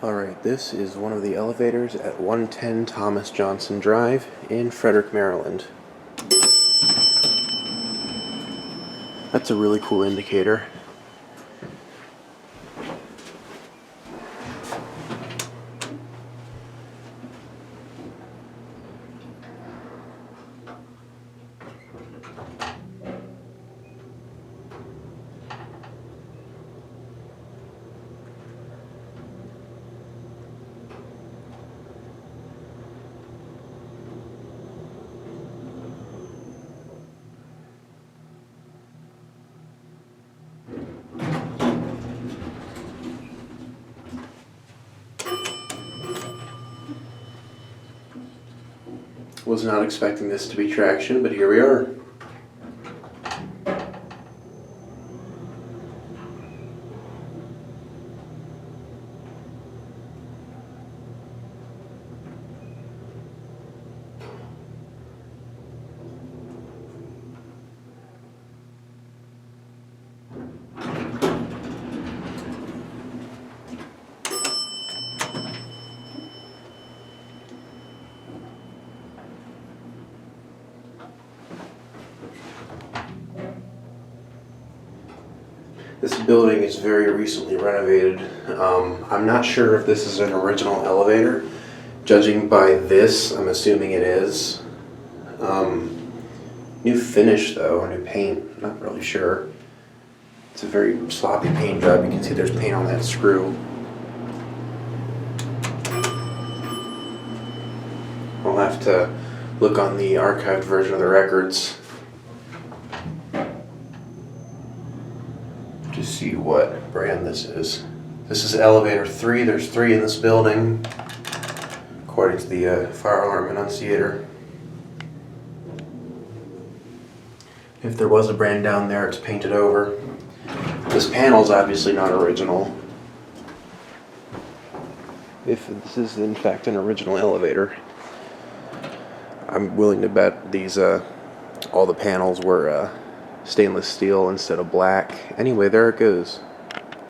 Alright, this is one of the elevators at 110 Thomas Johnson Drive in Frederick, Maryland. That's a really cool indicator. Was not expecting this to be traction, but here we are. This building is very recently renovated. I'm not sure if this is an original elevator. Judging by this, I'm assuming it is. New finish though, or new paint, not really sure. It's a very sloppy paint job. You can see there's paint on that screw. I'll have to look on the archived version of the records to see what brand this is. This is elevator 3. There's 3 in this building, according to the fire alarm annunciator. If there was a brand down there, it's painted over. This panel's obviously not original. If this is in fact an original elevator, I'm willing to bet these all the panels were stainless steel instead of black. Anyway, there it goes.